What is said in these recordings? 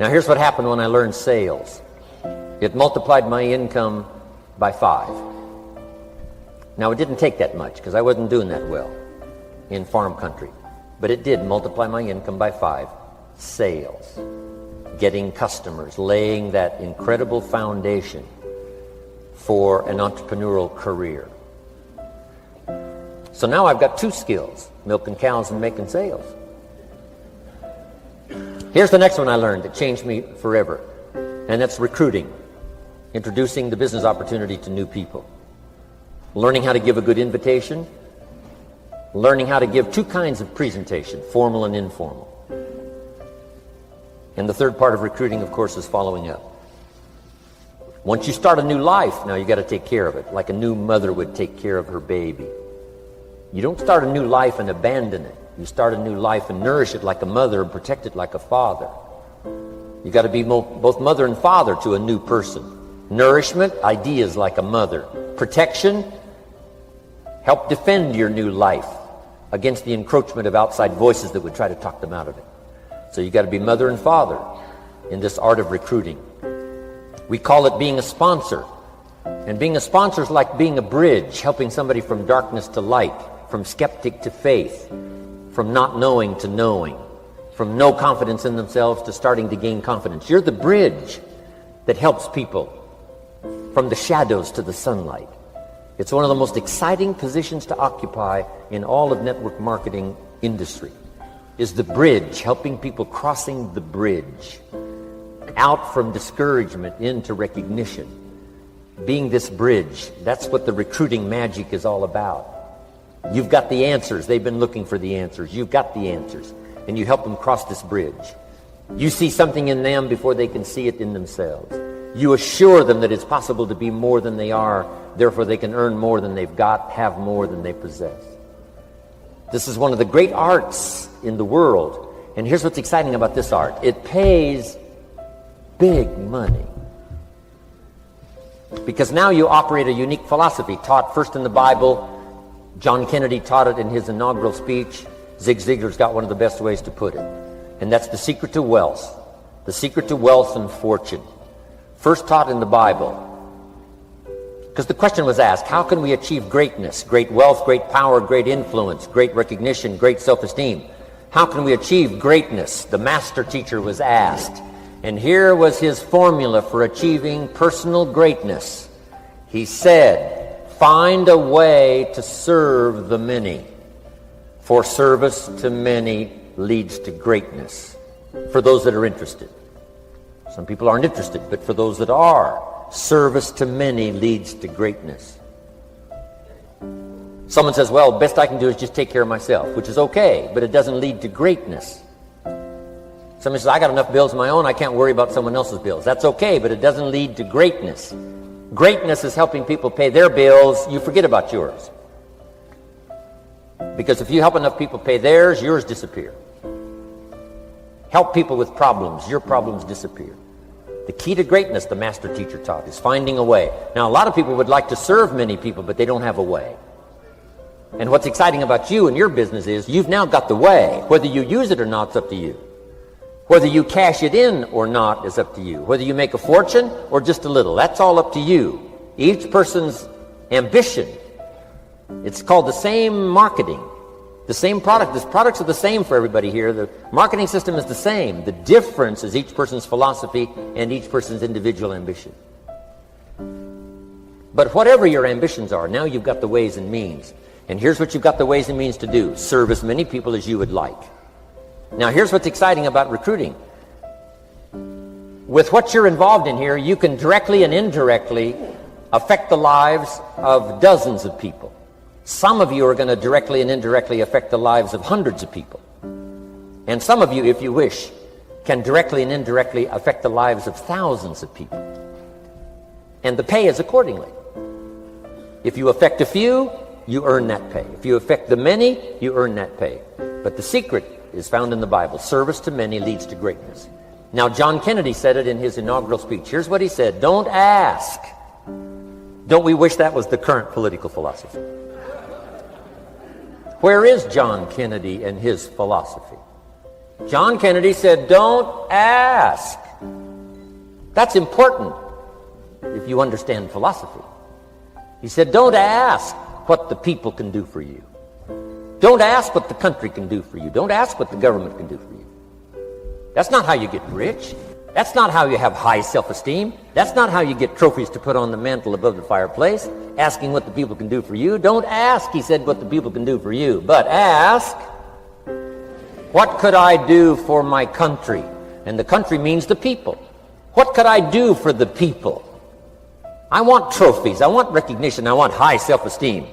Now here's what happened when I learned sales. It multiplied my income by 5. Now it didn't take that much because I wasn't doing that well in farm country. But it did multiply my income by 5. Sales. Getting customers. Laying that incredible foundation for an entrepreneurial career. So now I've got 2 skills. Milking cows and making sales. Here's the next one I learned that changed me forever. And that's recruiting. Introducing the business opportunity to new people. Learning how to give a good invitation. Learning how to give 2 kinds of presentation, formal and informal. And the third part of recruiting, of course, is following up. Once you start a new life, now you got to take care of it, like a new mother would take care of her baby. You don't start a new life and abandon it. You start a new life and nourish it like a mother and protect it like a father. You got to be both mother and father to a new person. Nourishment, ideas like a mother. Protection, help defend your new life against the encroachment of outside voices that would try to talk them out of it. So you got to be mother and father in this art of recruiting. We call it being a sponsor. And being a sponsor is like being a bridge, helping somebody from darkness to light, from skeptic to faith, from not knowing to knowing, from no confidence in themselves to starting to gain confidence. You're the bridge that helps people from the shadows to the sunlight. It's one of the most exciting positions to occupy in all of network marketing industry, is the bridge, helping people crossing the bridge out from discouragement into recognition. Being this bridge, that's what the recruiting magic is all about. You've got the answers. They've been looking for the answers. You've got the answers. And you help them cross this bridge. You see something in them before they can see it in themselves. You assure them that it's possible to be more than they are, therefore they can earn more than they've got, have more than they possess. This is one of the great arts in the world. And here's what's exciting about this art. It pays big money. Because now you operate a unique philosophy taught first in the Bible. John Kennedy taught it in his inaugural speech. Zig Ziglar's got one of the best ways to put it. And that's the secret to wealth. The secret to wealth and fortune. First taught in the Bible. Because the question was asked, how can we achieve greatness, great wealth, great power, great influence, great recognition, great self-esteem? How can we achieve greatness? The master teacher was asked. And here was his formula for achieving personal greatness. He said, find a way to serve the many. For service to many leads to greatness. For those that are interested. Some people aren't interested, but for those that are, service to many leads to greatness. Someone says, well, best I can do is just take care of myself, which is okay, but it doesn't lead to greatness. Somebody says, I got enough bills of my own, I can't worry about someone else's bills. That's okay, but it doesn't lead to greatness. Greatness is helping people pay their bills. You forget about yours. Because if you help enough people pay theirs, yours disappear. Help people with problems, your problems disappear. The key to greatness, the master teacher taught, is finding a way. Now, a lot of people would like to serve many people, but they don't have a way. And what's exciting about you and your business is you've now got the way. Whether you use it or not is up to you. Whether you cash it in or not is up to you. Whether you make a fortune or just a little, that's all up to you. Each person's ambition. It's called the same marketing. The same product. The products are the same for everybody here. The marketing system is the same. The difference is each person's philosophy and each person's individual ambition. But whatever your ambitions are, now you've got the ways and means. And here's what you've got the ways and means to do. Serve as many people as you would like. Now here's what's exciting about recruiting. With what you're involved in here, you can directly and indirectly affect the lives of dozens of people. Some of you are going to directly and indirectly affect the lives of hundreds of people. And some of you, if you wish, can directly and indirectly affect the lives of thousands of people. And the pay is accordingly. If you affect a few, you earn that pay. If you affect the many, you earn that pay. But the secret is found in the Bible. Service to many leads to greatness. Now, John Kennedy said it in his inaugural speech. Here's what he said. Don't ask. Don't we wish that was the current political philosophy? Where is John Kennedy and his philosophy? John Kennedy said, don't ask. That's important if you understand philosophy. He said, don't ask what the people can do for you. Don't ask what the country can do for you. Don't ask what the government can do for you. That's not how you get rich. That's not how you have high self-esteem. That's not how you get trophies to put on the mantle above the fireplace, asking what the people can do for you. Don't ask, he said, what the people can do for you, but ask, what could I do for my country? And the country means the people. What could I do for the people? I want trophies. I want recognition. I want high self-esteem.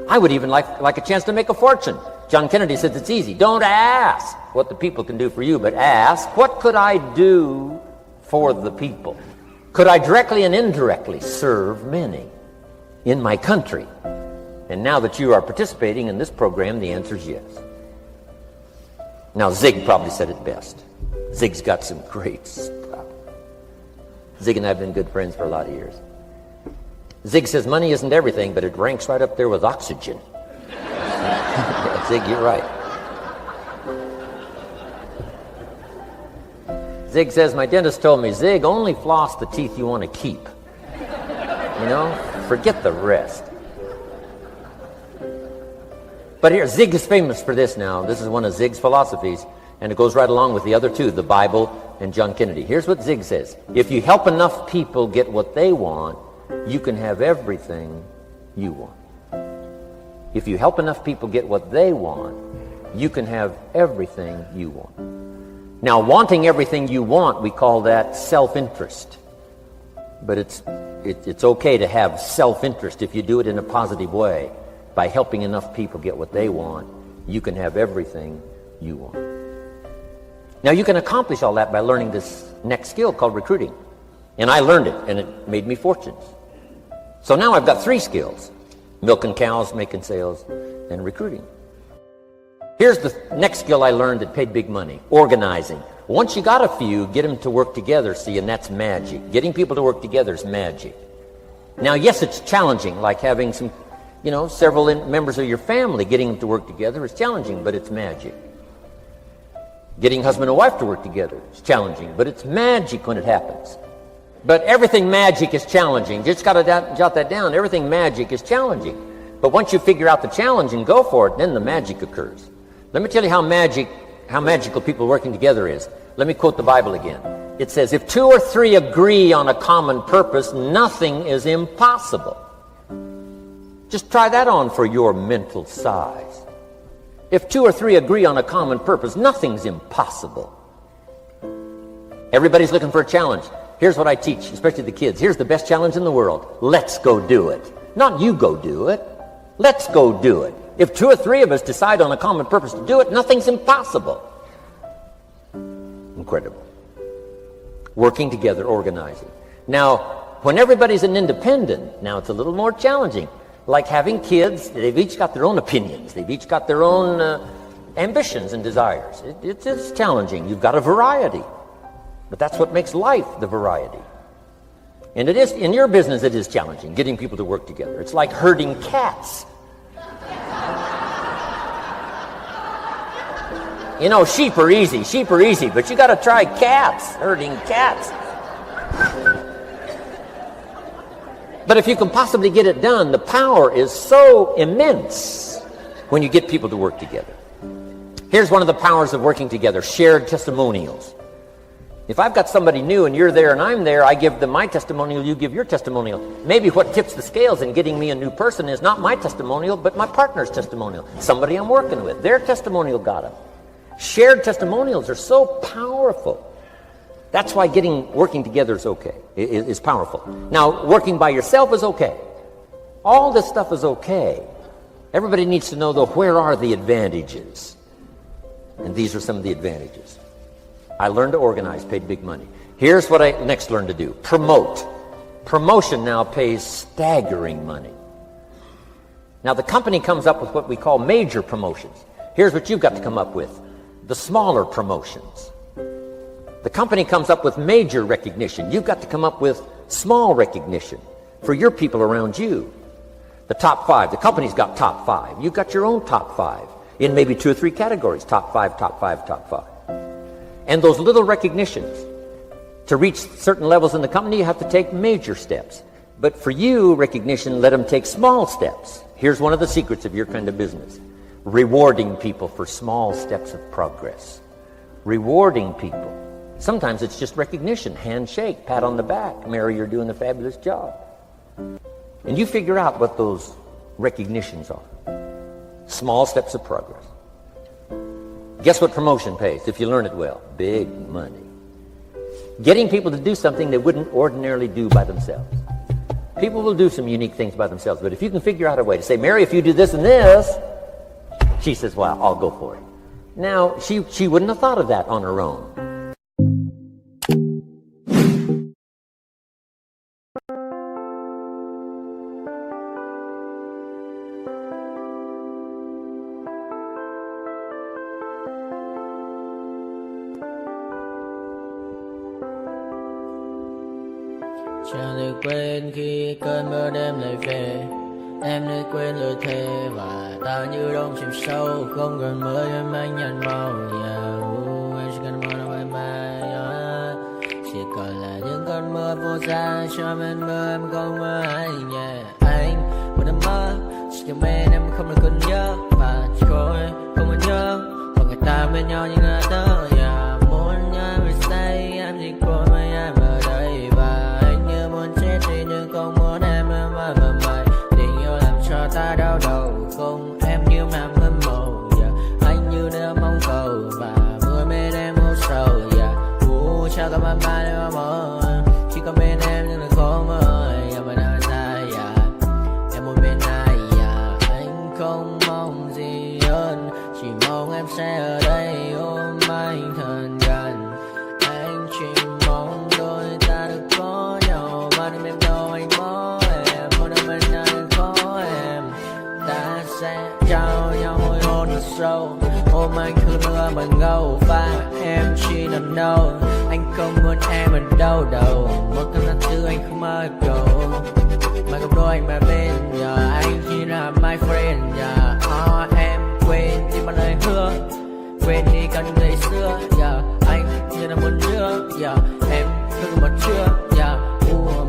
I would even like a chance to make a fortune. John Kennedy says it's easy. Don't ask what the people can do for you, but ask, what could I do for the people? Could I directly and indirectly serve many in my country? And now that you are participating in this program, the answer is yes. Now, Zig probably said it best. Zig's got some great stuff. Zig and I have been good friends for a lot of years. Zig says money isn't everything, but it ranks right up there with oxygen. Zig, you're right. Zig says, my dentist told me, Zig, only floss the teeth you want to keep. You know, forget the rest. But here, Zig is famous for this now. This is one of Zig's philosophies, and it goes right along with the other two, the Bible and John Kennedy. Here's what Zig says. If you help enough people get what they want, you can have everything you want. If you help enough people get what they want, you can have everything you want. Now, wanting everything you want, we call that self-interest. But it's okay to have self-interest if you do it in a positive way. By helping enough people get what they want, you can have everything you want. Now, you can accomplish all that by learning this next skill called recruiting. And I learned it, and it made me fortunes. So now I've got 3 skills: milking cows, making sales, and recruiting. Here's the next skill I learned that paid big money: organizing. Once you got a few, get them to work together, see, and that's magic. Getting people to work together is magic. Now, yes, it's challenging, like having several members of your family, getting them to work together is challenging, but it's magic. Getting husband and wife to work together is challenging, but it's magic when it happens. But everything magic is challenging. Just got to jot that down. Everything magic is challenging. But once you figure out the challenge and go for it, then the magic occurs. Let me tell you how magical people working together is. Let me quote the Bible again. It says, if 2 or 3 agree on a common purpose, nothing is impossible. Just try that on for your mental size. If 2 or 3 agree on a common purpose, nothing's impossible. Everybody's looking for a challenge. Here's what I teach, especially the kids. Here's the best challenge in the world. Let's go do it. Not you go do it. Let's go do it. If 2 or 3 of us decide on a common purpose to do it, nothing's impossible. Incredible. Working together, organizing. Now, when everybody's an independent, now it's a little more challenging. Like having kids, they've each got their own opinions. They've each got their own ambitions and desires. It is challenging. You've got a variety. But that's what makes life, the variety. And it is, in your business, it is challenging, getting people to work together. It's like herding cats. You know, sheep are easy, but you got to try cats, herding cats. But if you can possibly get it done, the power is so immense when you get people to work together. Here's one of the powers of working together: shared testimonials. If I've got somebody new and you're there and I'm there, I give them my testimonial, you give your testimonial. Maybe what tips the scales in getting me a new person is not my testimonial, but my partner's testimonial. Somebody I'm working with, their testimonial got them. Shared testimonials are so powerful. That's why working together is okay, is powerful. Now, working by yourself is okay. All this stuff is okay. Everybody needs to know, though, where are the advantages? And these are some of the advantages. I learned to organize, paid big money. Here's what I next learned to do: promote. Promotion now pays staggering money. Now, the company comes up with what we call major promotions. Here's what you've got to come up with: the smaller promotions. The company comes up with major recognition. You've got to come up with small recognition for your people around you. The top 5. The company's got top 5. You've got your own top 5 in maybe 2 or 3 categories: top 5, top 5, top 5. And those little recognitions, To reach certain levels in the company, you have to take major steps. But for you, recognition, let them take small steps. Here's one of the secrets of your kind of business. Rewarding people for small steps of progress. Rewarding people. Sometimes it's just recognition, handshake, pat on the back. Mary, you're doing a fabulous job. And you figure out what those recognitions are. Small steps of progress. Guess what promotion pays if you learn it well? Big money. Getting people to do something they wouldn't ordinarily do by themselves. People will do some unique things by themselves, but if you can figure out a way to say, Mary, if you do this and this, she says, well, I'll go for it. Now, she wouldn't have thought of that on her own. Chẳng được quên khi cơn mưa đêm lại về. Em đã quên lời thề và ta như đông chìm sâu. Không còn mơ em anh nhạt màu. Em chỉ cần mơ đâu em mai. Chỉ còn là những cơn mưa vô giá. Cho bên mơ em không mơ anh. Anh vẫn đang mơ. Chỉ cần bên em không được còn nhớ. Và chỉ có em không còn nhớ. Còn người ta bên nhau như ngã tớ. Muốn nhớ về say em chỉ có mấy em ở đây. Và anh như muốn chết đi nhưng không muốn em mãi mãi. Tình yêu làm cho ta đau đầu. Không em như mà mơ mộng. Anh như nếu mong cầu. Và mưa bên em vô sầu. Chào cả mà mai nếu mơ. Chỉ có bên em nhưng là khó mơ. Mà đang dài em một bên ai. Anh không mong gì hơn. Chỉ mong em sẽ ở đây ôm anh thật gần. Anh chỉ mong đôi ta được có nhau. Mà đừng em đâu anh có em. Một đêm bên anh có em. Ta sẽ trao nhau môi hôn thật sâu. Ôm anh cứ mưa bằng gâu. Và em chỉ nằm đâu. Anh không muốn em ở đâu đâu. Một tháng năm thứ anh không mơ cầu. Mà gặp đôi anh mà bên nhà. Anh chỉ là my friend nhà. Em quên đi mà lời hứa. Quên đi cần ngày xưa. Anh như là muốn nhớ. Em không còn chưa.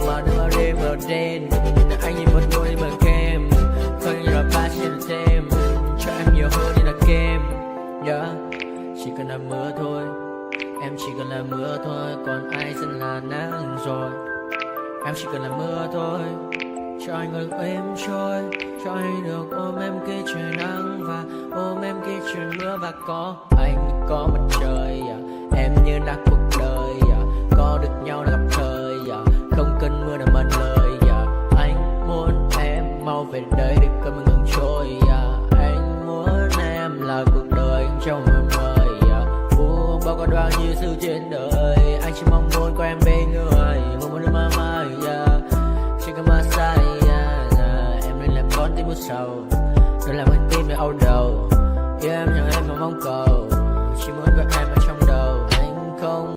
Mà đưa đêm ở đêm. Anh nhìn một đôi bằng kem. Không như là ba trên thêm. Cho em nhiều hơn như là kem. Chỉ cần là mưa thôi. Em chỉ cần là mưa thôi. Còn ai sẽ là nắng rồi. Em chỉ cần là mưa thôi. Cho anh ngồi êm trôi. Cho anh được ôm em khi trời nắng. Và ôm em khi trời mưa. Và có anh có mặt trời. Em như đã cuộc đời. Có được nhau là gặp thời. Không cần mưa để mất lời. Anh muốn em mau về đây để cơn mưa ngừng trôi. Anh muốn em là cuộc đời trong mơ mơ. Bao có đoán như sự trên đời. Anh chỉ mong muốn có em bên người. Một mùa nước mơ mơ. Chỉ cần mơ say. Em nên làm con tim bút sầu. Đừng làm con tim để âu đầu. Yêu em chẳng em mà mong cầu. Chỉ muốn có em ở trong đầu. Anh không.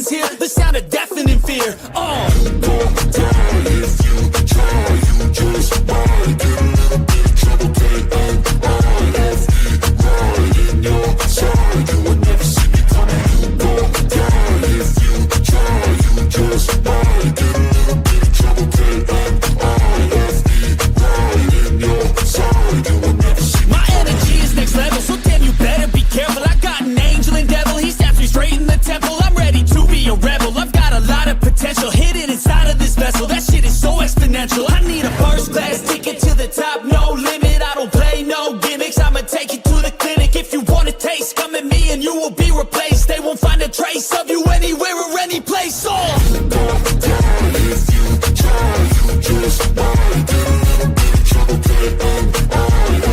legends here, the sound of deafening fear. Don't die if you try, you just might get a little bit of trouble. K-N-I-F-E, right in your side, you would never see me coming. Don't die if you try, you just might get a little bit of trouble. K-N-I-F-E, right in your side, you would never see me. My energy is next level, so damn you better be careful. I got an angel and devil, he snaps me straight in the temple. I'm ready to be a rebel, I've got a lot of potential hidden inside of this vessel. That shit is so exponential. I need a first class ticket to the top, no limit. I don't play no gimmicks, I'ma take you to the clinic. If you want a taste, come at me and you will be replaced. They won't find a trace of you anywhere or any place. Don't die if you try, you just might get a little bit of trouble. K-N-I-F-E,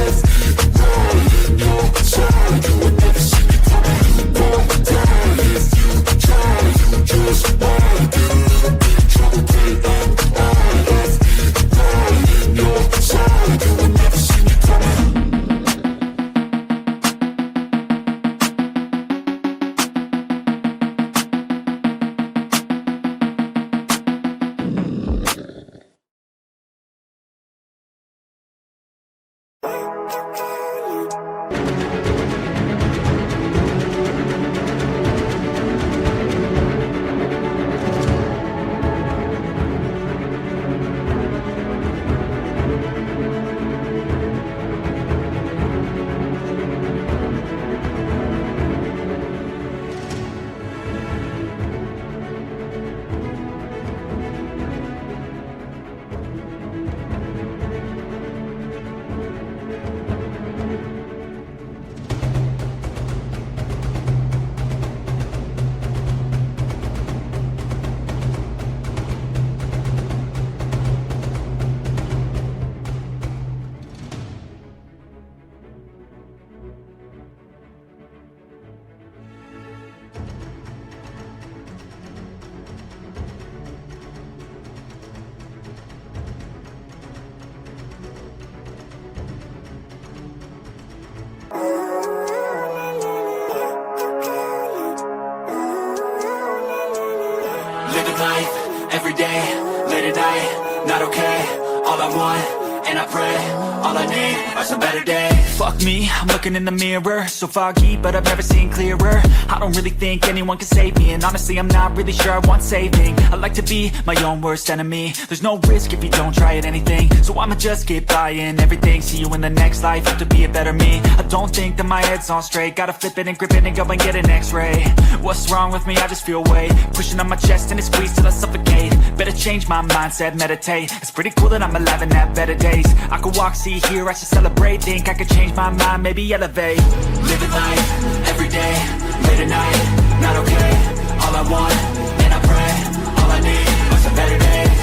right in your side, you would never see me coming. Don't die if you try, you just might get a little bit of trouble. K-N-I-F-E, right in your side, you would never see me coming. Living life, every day, late at night, not okay. All I want, and I pray, all I need are some better days. Fuck me, I'm looking in the mirror, so foggy, but I've never seen clearer. I don't really think anyone can save me, and honestly I'm not really sure I want saving. I like to be my own worst enemy. There's no risk if you don't try at anything, so I'ma just keep buying everything. See you in the next life, have to be a better me. I don't think that my head's on straight, gotta flip it and grip it and go and get an x-ray. What's wrong with me? I just feel weight pushing on my chest and it squeezes till I suffocate. Better change my mindset, meditate. It's pretty cool that I'm alive and have better days. I could walk, see, hear, I should celebrate. Think I could change my mind, maybe elevate. Living life, every day, late at night, not okay. All I want, and I pray, all I need are some better days.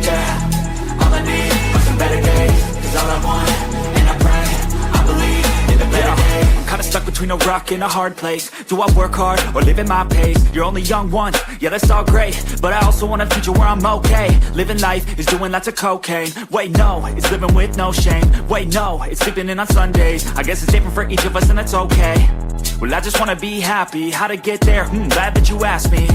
Yeah, all I need are some better days. Cause all I want, and I pray, I believe in the better days. I'm kinda stuck between a rock and a hard place. Do I work hard or live at my pace? You're only young once, yeah that's all great, but I also want a future where I'm okay. Living life is doing lots of cocaine. Wait no, it's living with no shame. Wait no, it's sleeping in on Sundays. I guess it's different for each of us and that's okay. Well I just wanna be happy, how to get there? Glad that you asked me.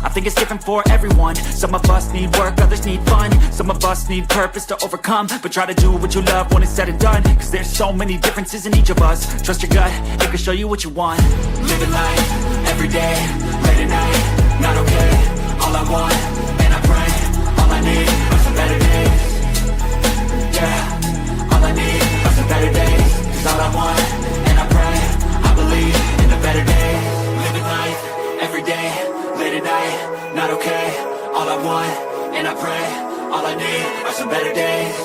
I think it's different for everyone. Some of us need work, others need fun. Some of us need purpose to overcome. But try to do what you love when it's said and done. Cause there's so many differences in each of us. Trust your gut, it can show you what you want. Living life, every day, late at night, not okay. All I want, and I pray, all I need are some better days. Yeah, all I need are some better days. Cause all I want, and I pray, I believe in the better days. Living life, every day, late at night, not okay. All I want, and I pray, all I need are some better days.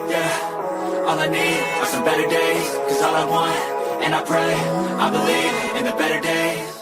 Yeah, all I need are some better days. Cause all I want, and I pray, I believe in the better days.